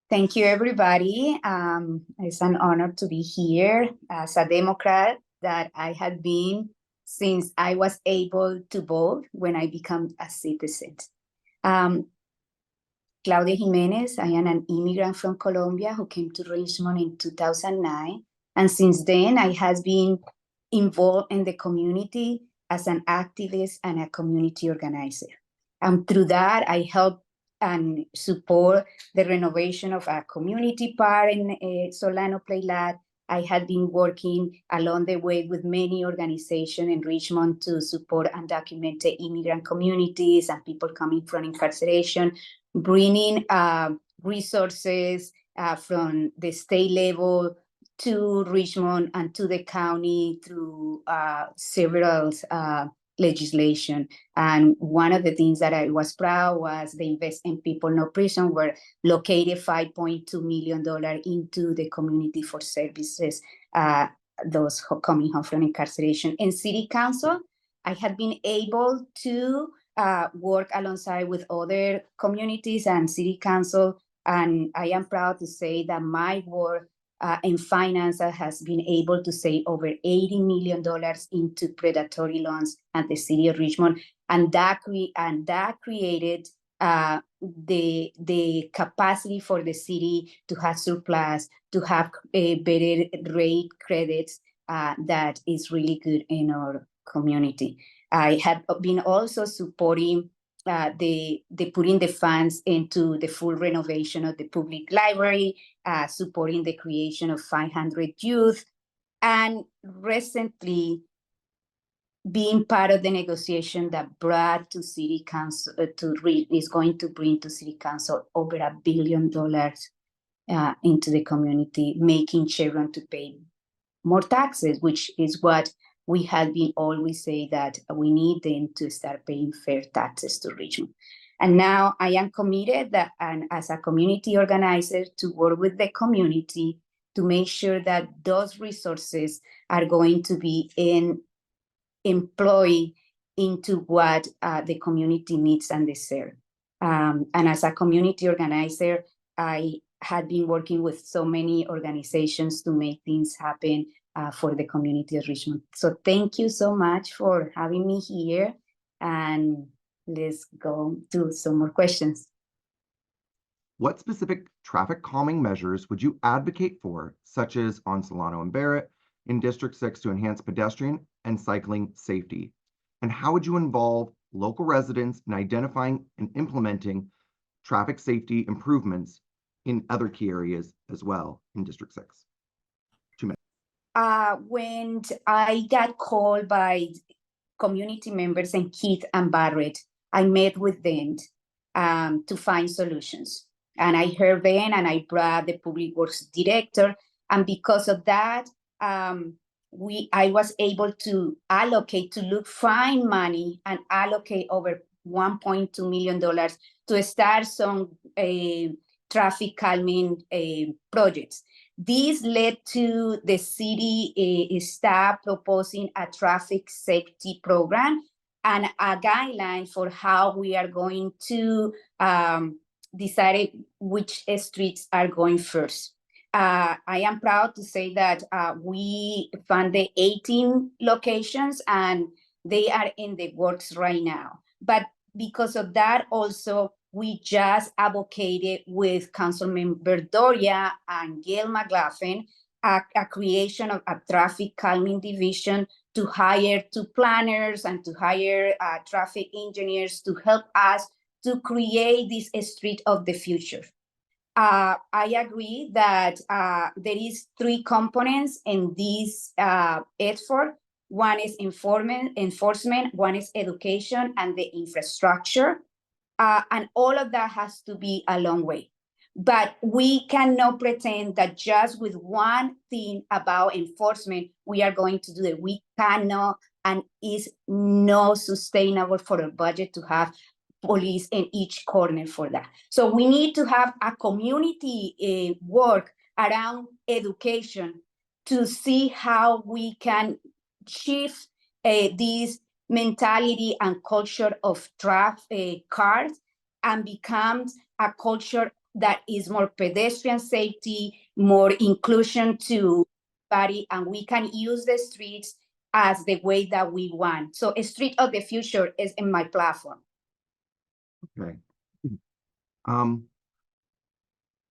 Thank you, everybody. It's an honor to be here as a Democrat that I have been since I was able to vote when I became a citizen. Claudia Jimenez, I am an immigrant from Colombia who came to Richmond in 2009. And since then, I have been involved in the community as an activist and a community organizer. And through that, I help and support the renovation of a community park in Solano Playland. I had been working along the way with many organizations in Richmond to support undocumented immigrant communities and people coming from incarceration, bringing resources from the state level to Richmond and to the county through several legislation. And one of the things that I was proud was the Invest in People No Prison, where located $5.2 million into the community for services, those coming home from incarceration. In City Council, I have been able to work alongside with other communities and City Council, and I am proud to say that my work in finance has been able to save over $80 million into predatory loans at the city of Richmond, and that created the capacity for the city to have surplus, to have a better rate credits that is really good in our community. I have been also supporting the putting the funds into the full renovation of the public library, supporting the creation of 500 youth, and recently being part of the negotiation that brought to City Council is going to bring to City Council over $1 billion into the community, making Chevron to pay more taxes, which is what we have been always say that we need them to start paying fair taxes to Richmond. And now I am committed that, and as a community organizer, to work with the community to make sure that those resources are going to be employed into what the community needs and deserves. And as a community organizer, I had been working with so many organizations to make things happen for the community of Richmond. So thank you so much for having me here, and let's go to some more questions. What specific traffic calming measures would you advocate for, such as on Solano and Barrett, in District 6 to enhance pedestrian and cycling safety? And how would you involve local residents in identifying and implementing traffic safety improvements in other key areas as well in District 6? 2 minutes. When I got called by community members in Keith and Barrett, I met with them to find solutions. And I heard them and I brought the public works director. And because of that, I was able to find money and allocate over $1.2 million to start some traffic calming projects. This led to the city staff proposing a traffic safety program and a guideline for how we are going to decide which streets are going first. I am proud to say that we funded 18 locations and they are in the works right now. But because of that, also, we just advocated with Councilmember Doria and Gail McLaughlin a creation of a traffic calming division to hire 2 planners and to hire traffic engineers to help us to create this street of the future. I agree that there is 3 components in this effort. One is enforcement, one is education, and the infrastructure. And all of that has to be a long way. But we cannot pretend that just with one thing about enforcement, we are going to do it. We cannot, and it's not sustainable for a budget to have police in each corner for that. So we need to have a community work around education to see how we can shift this mentality and culture of traffic cars and becomes a culture that is more pedestrian safety, more inclusion to body, and we can use the streets as the way that we want. So a street of the future is in my platform. Okay.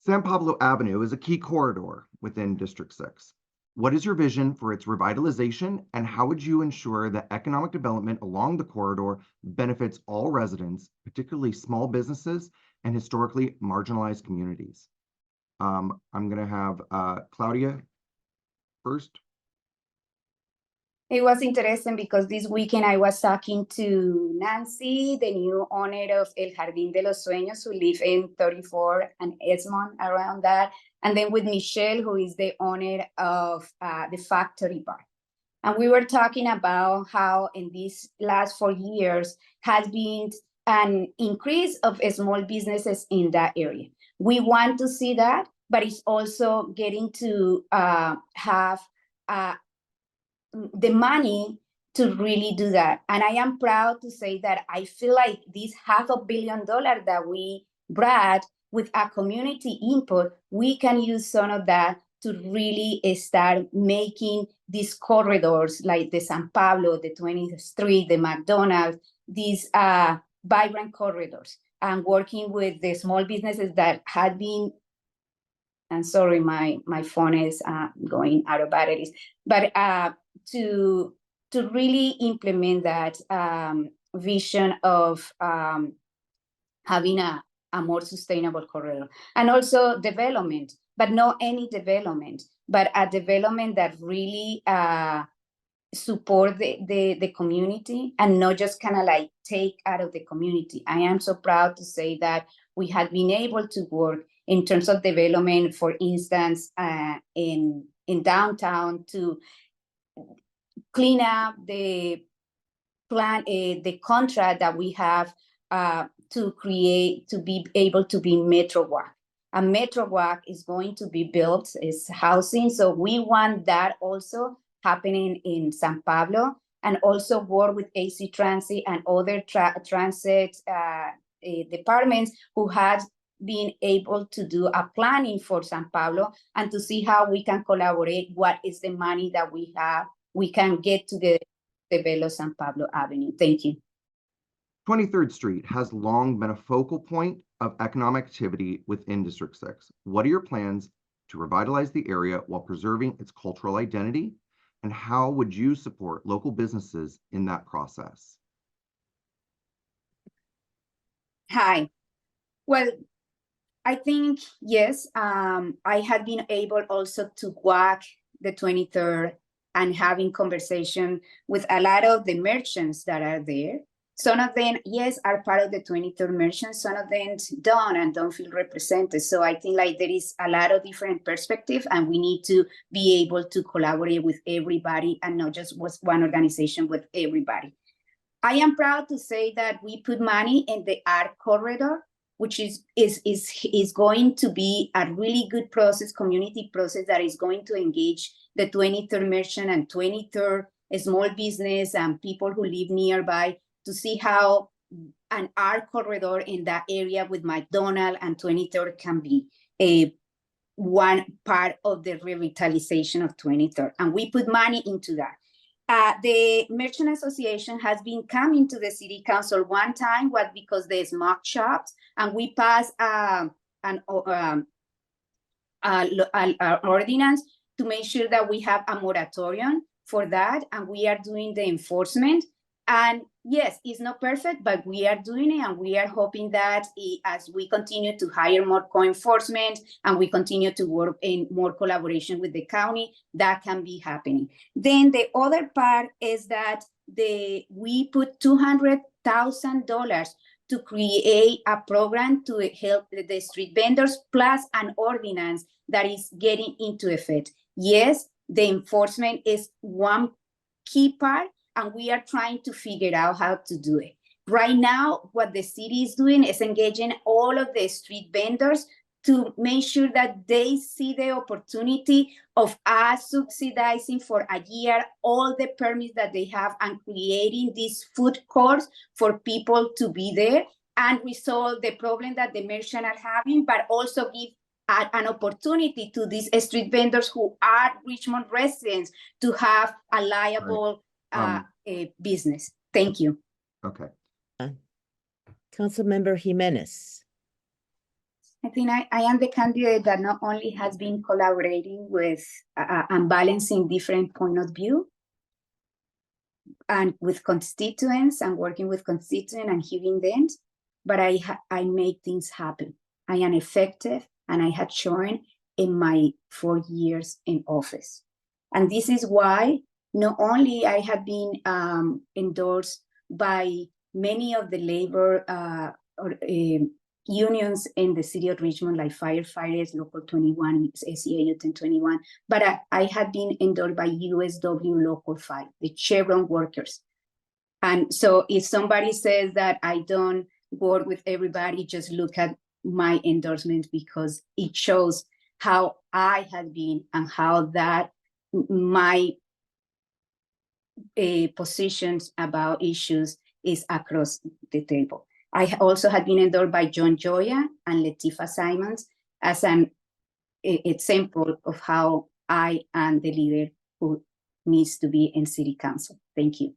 San Pablo Avenue is a key corridor within District 6. What is your vision for its revitalization, and how would you ensure that economic development along the corridor benefits all residents, particularly small businesses and historically marginalized communities? I'm going to have Claudia first. It was interesting because this weekend I was talking to Nancy, the new owner of El Jardín de los Sueños, who live in 34 and Esmond, around that. And then with Michelle, who is the owner of the Factory Bar. And we were talking about how in these last 4 years has been an increase of small businesses in that area. We want to see that, but it's also getting to have the money to really do that. And I am proud to say that I feel like this $500 million that we brought with a community input, we can use some of that to really start making these corridors like the San Pablo, the 20th Street, the McDonald's, these vibrant corridors, and working with the small businesses that had been, and sorry, my phone is going out of batteries, but to really implement that vision of having a more sustainable corridor, and also development, but not any development, but a development that really support the community and not just kind of like take out of the community. I am so proud to say that we have been able to work in terms of development, for instance, in downtown, to clean up the plan, the contract that we have to create, to be able to be Metro Walk. A Metro Walk is going to be built, is housing. So we want that also happening in San Pablo, and also work with AC Transit and other transit departments who have been able to do a planning for San Pablo, and to see how we can collaborate, what is the money that we have, we can get to the develop San Pablo Avenue. Thank you. 23rd Street has long been a focal point of economic activity within District 6. What are your plans to revitalize the area while preserving its cultural identity? And how would you support local businesses in that process? Hi. Well, I think, yes, I have been able also to walk the 23rd and having conversation with a lot of the merchants that are there. Some of them, yes, are part of the 23rd merchants. Some of them don't feel represented. So I think like there is a lot of different perspectives, and we need to be able to collaborate with everybody and not just with one organization, with everybody. I am proud to say that we put money in the art corridor, which is going to be a really good process, community process, that is going to engage the 23rd merchant and 23rd small business and people who live nearby, to see how an art corridor in that area with McDonald's and 23rd can be a one part of the revitalization of 23rd. And we put money into that. The Merchant Association has been coming to the City Council one time, because the smoke shops, and we passed an ordinance to make sure that we have a moratorium for that, and we are doing the enforcement. And yes, it's not perfect, but we are doing it, and we are hoping that as we continue to hire more co-enforcement and we continue to work in more collaboration with the county, that can be happening. Then the other part is that we put $200,000 to create a program to help the street vendors, plus an ordinance that is getting into effect. Yes, the enforcement is one key part, and we are trying to figure out how to do it. Right now, what the city is doing is engaging all of the street vendors to make sure that they see the opportunity of us subsidizing for a year all the permits that they have, and creating these food courts for people to be there. and resolve the problem that the merchants are having, but also give an opportunity to these street vendors who are Richmond residents to have a liable business. Thank you. Okay. Councilmember Jimenez. I think I am the candidate that not only has been collaborating with and balancing different point of view and with constituents and working with constituents and hearing them, but I make things happen. I am effective, and I had shown in my 4 years in office. And this is why not only I have been endorsed by many of the labor unions in the city of Richmond, like firefighters, Local 21, ACAU 1021, but I have been endorsed by USW Local 5, the Chevron workers. And so if somebody says that I don't work with everybody, just look at my endorsement, because it shows how I have been and how that my positions about issues is across the table. I also have been endorsed by John Joya and Latifah Simons as an example of how I am the leader who needs to be in city council. Thank you.